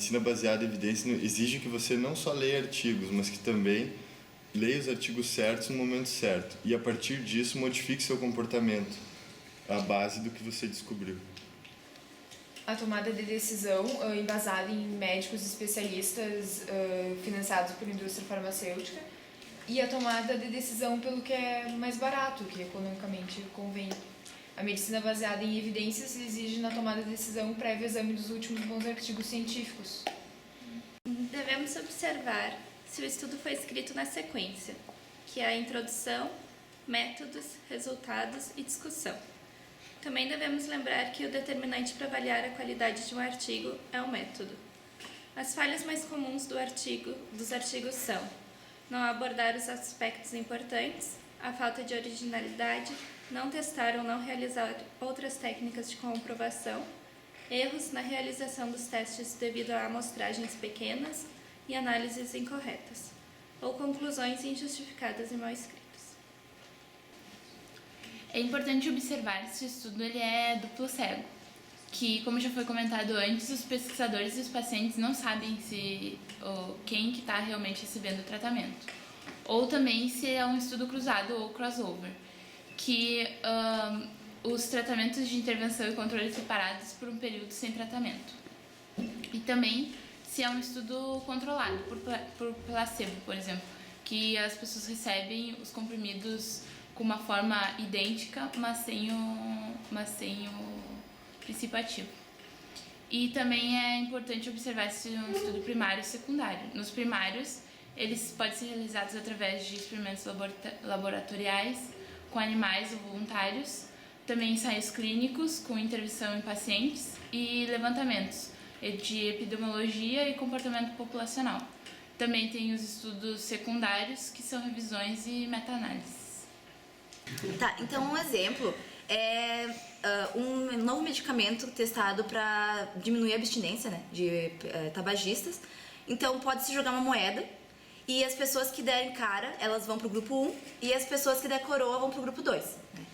medicina baseada em evidência exige que você não só leia artigos, mas que também leia os artigos certos no momento certo e, a partir disso, modifique seu comportamento à base do que você descobriu. A tomada de decisão embasada em médicos especialistas financiados por indústria farmacêutica e a tomada de decisão pelo que é mais barato, que economicamente convém. A medicina baseada em evidências exige na tomada de decisão um prévio exame dos últimos bons artigos científicos. Devemos observar se o estudo foi escrito na sequência, que é a introdução, métodos, resultados e discussão. Também devemos lembrar que o determinante para avaliar a qualidade de um artigo é o método. As falhas mais comuns dos artigos são não abordar os aspectos importantes, a falta de originalidade, não testar ou não realizar outras técnicas de comprovação, erros na realização dos testes devido a amostragens pequenas e análises incorretas, ou conclusões injustificadas e mal escritas. É importante observar se o estudo ele é duplo cego, que, como já foi comentado antes, os pesquisadores e os pacientes não sabem quem que está realmente recebendo o tratamento. Ou também se é um estudo cruzado ou crossover, que os tratamentos de intervenção e controle separados por um período sem tratamento. E também se é um estudo controlado por placebo, por exemplo, que as pessoas recebem os comprimidos com uma forma idêntica, mas sem o princípio ativo. E também é importante observar se é um estudo primário e secundário. Nos primários, eles podem ser realizados através de experimentos laboratoriais com animais ou voluntários, também ensaios clínicos com intervenção em pacientes e levantamentos de epidemiologia e comportamento populacional. Também tem os estudos secundários, que são revisões e meta-análises. Tá, então um exemplo é um novo medicamento testado para diminuir a abstinência, né, de tabagistas. Então pode-se jogar uma moeda e as pessoas que derem cara, elas vão pro grupo 1 e as pessoas que der coroa vão pro grupo 2. Né?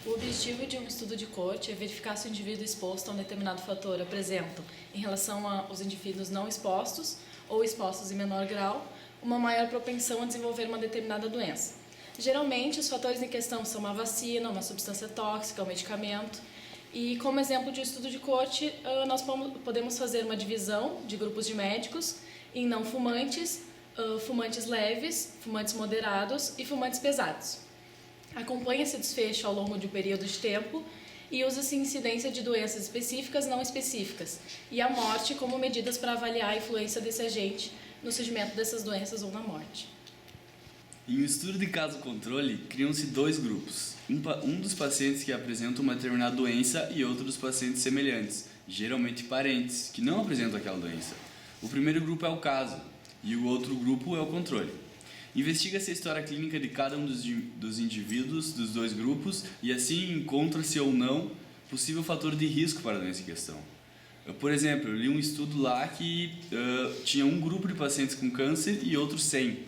O objetivo de um estudo de coorte é verificar se o indivíduo exposto a um determinado fator apresenta, em relação aos indivíduos não expostos ou expostos em menor grau, uma maior propensão a desenvolver uma determinada doença. Geralmente, os fatores em questão são uma vacina, uma substância tóxica, um medicamento. E como exemplo de estudo de coorte, nós podemos fazer uma divisão de grupos de médicos em não fumantes, fumantes leves, fumantes moderados e fumantes pesados. Acompanha esse desfecho ao longo de um período de tempo e usa-se incidência de doenças específicas não específicas e a morte como medidas para avaliar a influência desse agente no surgimento dessas doenças ou na morte. Em um estudo de caso controle, criam-se dois grupos. Um dos pacientes que apresentam uma determinada doença e outro dos pacientes semelhantes, geralmente parentes, que não apresentam aquela doença. O primeiro grupo é o caso e o outro grupo é o controle. Investiga-se a história clínica de cada um dos indivíduos dos dois grupos e assim encontra-se ou não possível fator de risco para a doença em questão. Por exemplo, eu li um estudo lá que tinha um grupo de pacientes com câncer e outros sem.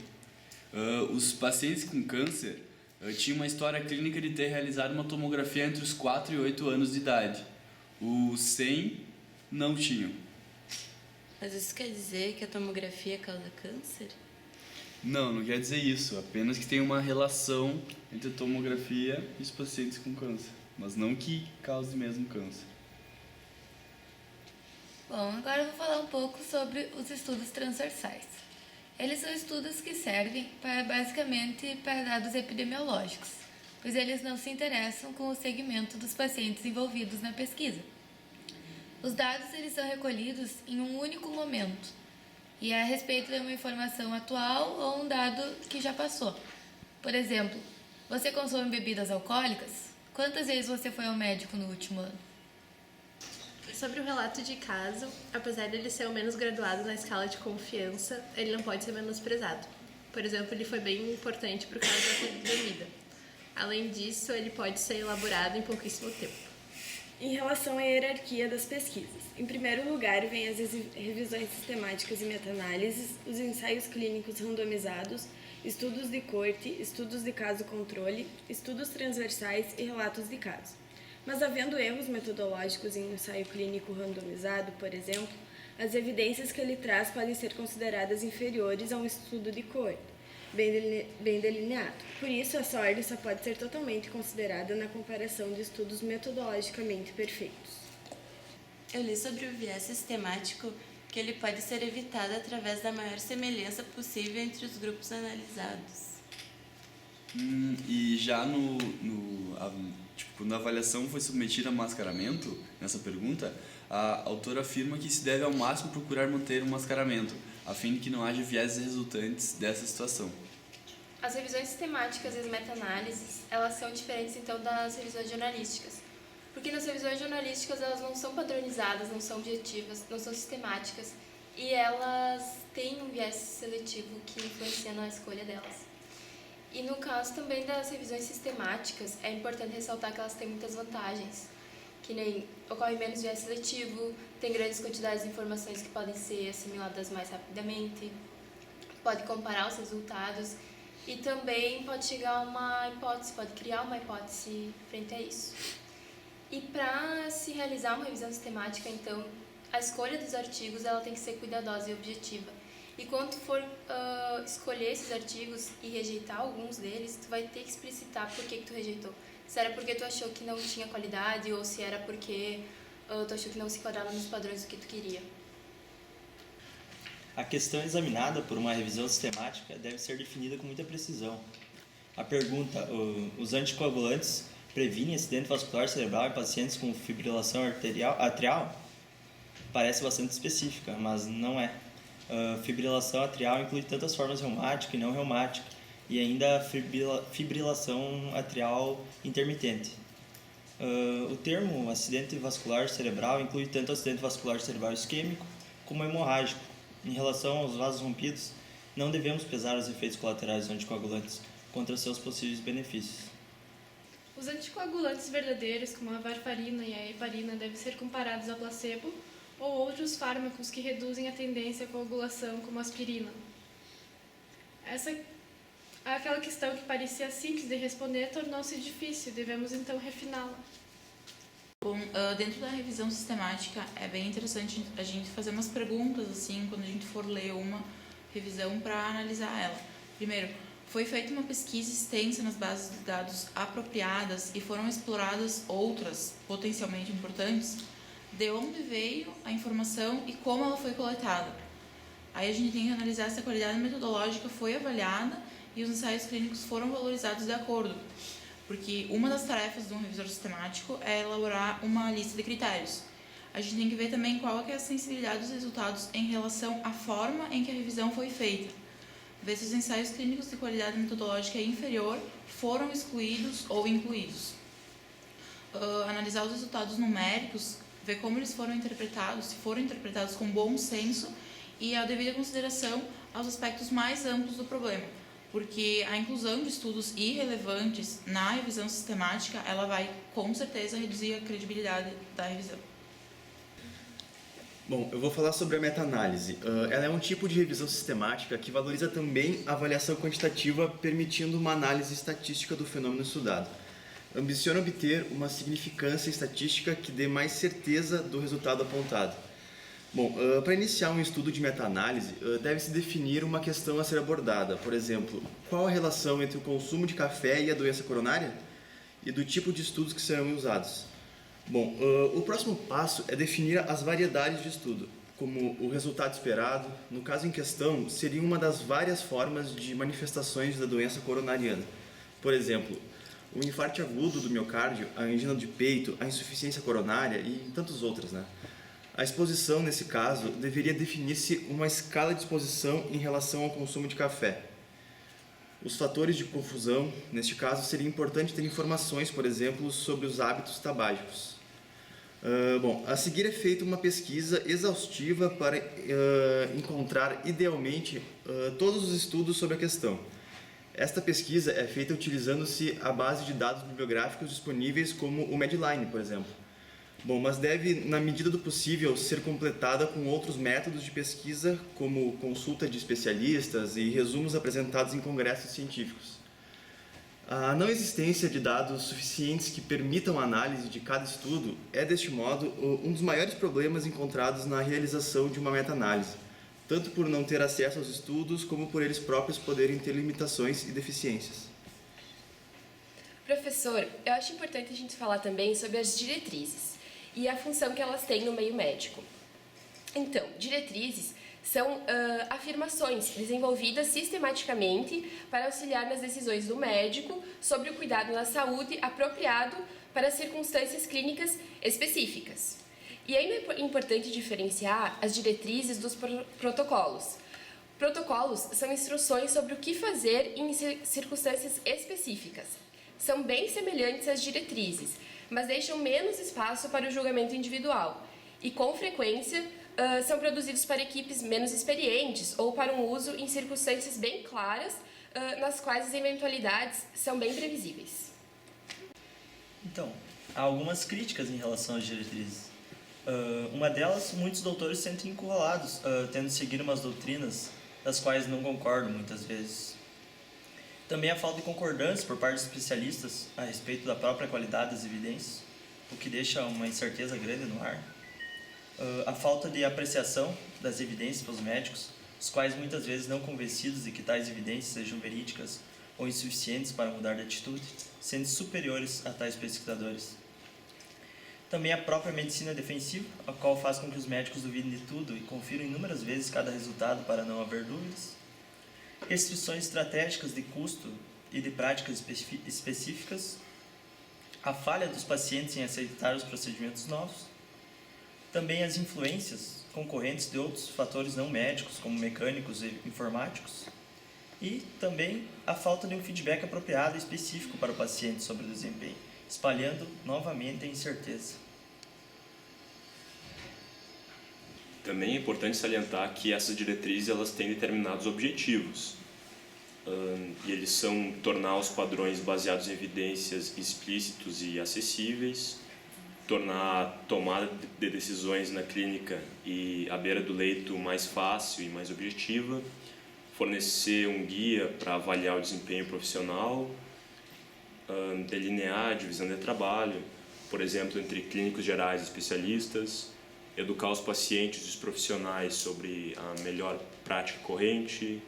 Os pacientes com câncer tinham uma história clínica de ter realizado uma tomografia entre os 4 e 8 anos de idade. Os sem não tinham. Mas isso quer dizer que a tomografia causa câncer? Não quer dizer isso. Apenas que tem uma relação entre a tomografia e os pacientes com câncer. Mas não que cause mesmo câncer. Bom, agora eu vou falar um pouco sobre os estudos transversais. Eles são estudos que servem basicamente para dados epidemiológicos, pois eles não se interessam com o segmento dos pacientes envolvidos na pesquisa. Os dados eles são recolhidos em um único momento, e é a respeito de uma informação atual ou um dado que já passou. Por exemplo, você consome bebidas alcoólicas? Quantas vezes você foi ao médico no último ano? Sobre o relato de caso, apesar de ele ser o menos graduado na escala de confiança, ele não pode ser menosprezado. Por exemplo, ele foi bem importante por causa da bebida. Além disso, ele pode ser elaborado em pouquíssimo tempo. Em relação à hierarquia das pesquisas, em primeiro lugar vem as revisões sistemáticas e meta-análises, os ensaios clínicos randomizados, estudos de coorte, estudos de caso-controle, estudos transversais e relatos de caso. Mas havendo erros metodológicos em um ensaio clínico randomizado, por exemplo, as evidências que ele traz podem ser consideradas inferiores a um estudo de coorte, bem delineado. Por isso, essa ordem só pode ser totalmente considerada na comparação de estudos metodologicamente perfeitos. Eu li sobre o viés sistemático que ele pode ser evitado através da maior semelhança possível entre os grupos analisados. E já quando a avaliação foi submetida a mascaramento, nessa pergunta, a autora afirma que se deve ao máximo procurar manter um mascaramento, a fim de que não haja vieses resultantes dessa situação. As revisões sistemáticas e as meta-análises, elas são diferentes então das revisões jornalísticas. Porque nas revisões jornalísticas elas não são padronizadas, não são objetivas, não são sistemáticas e elas têm um viés seletivo que influencia na escolha delas. E no caso também das revisões sistemáticas, é importante ressaltar que elas têm muitas vantagens, que nem ocorre menos viés seletivo, tem grandes quantidades de informações que podem ser assimiladas mais rapidamente, pode comparar os resultados e também pode chegar a uma hipótese, pode criar uma hipótese frente a isso. E para se realizar uma revisão sistemática, então, a escolha dos artigos ela tem que ser cuidadosa e objetiva. E quando tu for escolher esses artigos e rejeitar alguns deles, tu vai ter que explicitar por que tu rejeitou. Se era porque tu achou que não tinha qualidade ou se era porque tu achou que não se enquadrava nos padrões do que tu queria. A questão examinada por uma revisão sistemática deve ser definida com muita precisão. A pergunta, os anticoagulantes previnem acidente vascular cerebral em pacientes com fibrilação atrial? Parece bastante específica, mas não é. Fibrilação atrial inclui tantas formas reumática e não reumática, e ainda a fibrilação atrial intermitente. O termo acidente vascular cerebral inclui tanto acidente vascular cerebral isquêmico como hemorrágico. Em relação aos vasos rompidos, não devemos pesar os efeitos colaterais dos anticoagulantes contra seus possíveis benefícios. Os anticoagulantes verdadeiros, como a varfarina e a heparina, devem ser comparados a placebo ou outros fármacos que reduzem a tendência à coagulação, como a aspirina. Aquela questão que parecia simples de responder tornou-se difícil, devemos então refiná-la. Bom, dentro da revisão sistemática é bem interessante a gente fazer umas perguntas assim quando a gente for ler uma revisão para analisar ela. Primeiro, foi feita uma pesquisa extensa nas bases de dados apropriadas e foram exploradas outras potencialmente importantes? De onde veio a informação e como ela foi coletada? Aí a gente tem que analisar se a qualidade metodológica foi avaliada e os ensaios clínicos foram valorizados de acordo. Porque uma das tarefas de um revisor sistemático é elaborar uma lista de critérios. A gente tem que ver também qual é a sensibilidade dos resultados em relação à forma em que a revisão foi feita. Ver se os ensaios clínicos de qualidade metodológica inferior foram excluídos ou incluídos. Analisar os resultados numéricos, ver como eles foram interpretados, se foram interpretados com bom senso e a devida consideração aos aspectos mais amplos do problema, porque a inclusão de estudos irrelevantes na revisão sistemática, ela vai com certeza reduzir a credibilidade da revisão. Bom, eu vou falar sobre a meta-análise. Ela é um tipo de revisão sistemática que valoriza também a avaliação quantitativa, permitindo uma análise estatística do fenômeno estudado. Ambiciona obter uma significância estatística que dê mais certeza do resultado apontado. Bom, para iniciar um estudo de meta-análise, deve-se definir uma questão a ser abordada. Por exemplo, qual a relação entre o consumo de café e a doença coronária? E do tipo de estudos que serão usados. Bom, o próximo passo é definir as variedades de estudo, como o resultado esperado. No caso em questão, seria uma das várias formas de manifestações da doença coronariana. Por exemplo, o infarto agudo do miocárdio, a angina de peito, a insuficiência coronária e tantos outros, né? A exposição, nesse caso, deveria definir-se uma escala de exposição em relação ao consumo de café. Os fatores de confusão, neste caso, seria importante ter informações, por exemplo, sobre os hábitos tabágicos. Bom, a seguir é feita uma pesquisa exaustiva para encontrar, idealmente, todos os estudos sobre a questão. Esta pesquisa é feita utilizando-se a base de dados bibliográficos disponíveis, como o Medline, por exemplo. Bom, mas deve, na medida do possível, ser completada com outros métodos de pesquisa, como consulta de especialistas e resumos apresentados em congressos científicos. A não existência de dados suficientes que permitam a análise de cada estudo é, deste modo, um dos maiores problemas encontrados na realização de uma meta-análise, tanto por não ter acesso aos estudos, como por eles próprios poderem ter limitações e deficiências. Professor, eu acho importante a gente falar também sobre as diretrizes e a função que elas têm no meio médico. Então, diretrizes são afirmações desenvolvidas sistematicamente para auxiliar nas decisões do médico sobre o cuidado na saúde apropriado para circunstâncias clínicas específicas. E ainda é importante diferenciar as diretrizes dos protocolos. Protocolos são instruções sobre o que fazer em circunstâncias específicas. São bem semelhantes às diretrizes, mas deixam menos espaço para o julgamento individual e, com frequência, são produzidos para equipes menos experientes ou para um uso em circunstâncias bem claras, nas quais as eventualidades são bem previsíveis. Então, há algumas críticas em relação às diretrizes. Uma delas, muitos doutores se sentem encurralados, tendo de seguir umas doutrinas das quais não concordam muitas vezes. Também a falta de concordância por parte dos especialistas a respeito da própria qualidade das evidências, o que deixa uma incerteza grande no ar. A falta de apreciação das evidências pelos médicos, os quais muitas vezes não convencidos de que tais evidências sejam verídicas ou insuficientes para mudar de atitude, sendo superiores a tais pesquisadores. Também a própria medicina defensiva, a qual faz com que os médicos duvidem de tudo e confiram inúmeras vezes cada resultado para não haver dúvidas. Restrições estratégicas de custo e de práticas específicas. A falha dos pacientes em aceitar os procedimentos novos. Também as influências concorrentes de outros fatores não médicos, como mecânicos e informáticos. E também a falta de um feedback apropriado e específico para o paciente sobre o desempenho, espalhando novamente a incerteza. Também é importante salientar que essas diretrizes elas têm determinados objetivos. E eles são tornar os padrões baseados em evidências explícitos e acessíveis, tornar a tomada de decisões na clínica e à beira do leito mais fácil e mais objetiva, fornecer um guia para avaliar o desempenho profissional, delinear a divisão de trabalho, por exemplo, entre clínicos gerais e especialistas, educar os pacientes e os profissionais sobre a melhor prática corrente,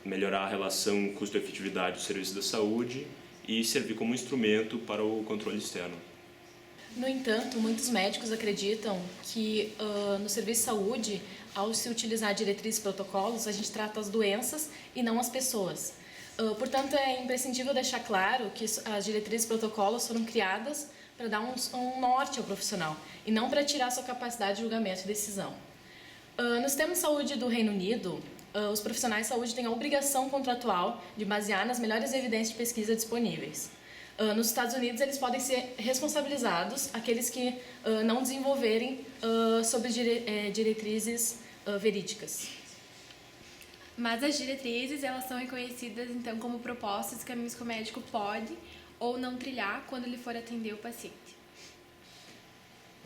melhorar a relação custo-efetividade do serviço da saúde e servir como instrumento para o controle externo. No entanto, muitos médicos acreditam que no serviço de saúde, ao se utilizar diretrizes e protocolos, a gente trata as doenças e não as pessoas. Portanto, é imprescindível deixar claro que as diretrizes e protocolos foram criadas para dar um norte ao profissional e não para tirar sua capacidade de julgamento e decisão. No sistema de saúde do Reino Unido, os profissionais de saúde têm a obrigação contratual de basear nas melhores evidências de pesquisa disponíveis. Nos Estados Unidos, eles podem ser responsabilizados aqueles que não desenvolverem sobre diretrizes verídicas. Mas as diretrizes, elas são reconhecidas, então, como propostas e caminhos que o médico pode ou não trilhar quando ele for atender o paciente.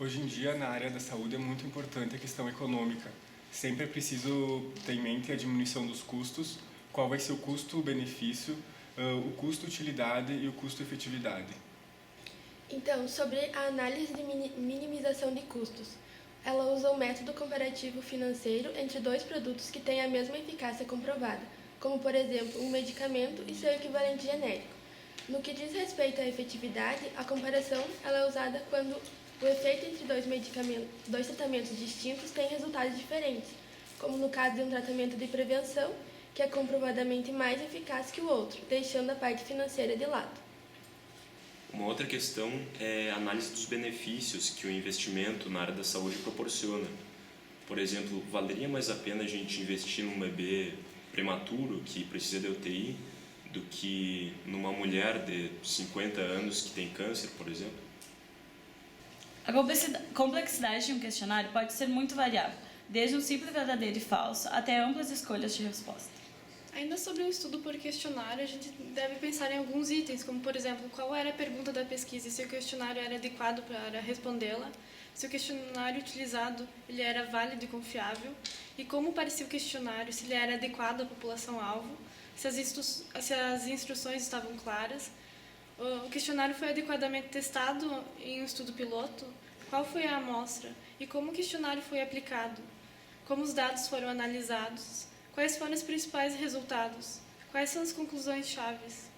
Hoje em dia, na área da saúde, é muito importante a questão econômica. Sempre é preciso ter em mente a diminuição dos custos, qual vai ser o custo-benefício, o custo-utilidade e o custo-efetividade. Então, sobre a análise de minimização de custos, ela usa o método comparativo financeiro entre dois produtos que têm a mesma eficácia comprovada, como, por exemplo, um medicamento e seu equivalente genérico. No que diz respeito à efetividade, a comparação ela é usada quando o efeito entre dois tratamentos distintos tem resultados diferentes, como no caso de um tratamento de prevenção, que é comprovadamente mais eficaz que o outro, deixando a parte financeira de lado. Uma outra questão é a análise dos benefícios que o investimento na área da saúde proporciona. Por exemplo, valeria mais a pena a gente investir num bebê prematuro que precisa de UTI do que numa mulher de 50 anos que tem câncer, por exemplo? A complexidade de um questionário pode ser muito variável, desde um simples verdadeiro e falso até amplas escolhas de resposta. Ainda sobre o estudo por questionário, a gente deve pensar em alguns itens, como, por exemplo, qual era a pergunta da pesquisa e se o questionário era adequado para respondê-la, se o questionário utilizado ele era válido e confiável, e como parecia o questionário, se ele era adequado à população-alvo, se as instruções estavam claras. O questionário foi adequadamente testado em um estudo piloto? Qual foi a amostra? E como o questionário foi aplicado? Como os dados foram analisados? Quais foram os principais resultados? Quais são as conclusões chaves?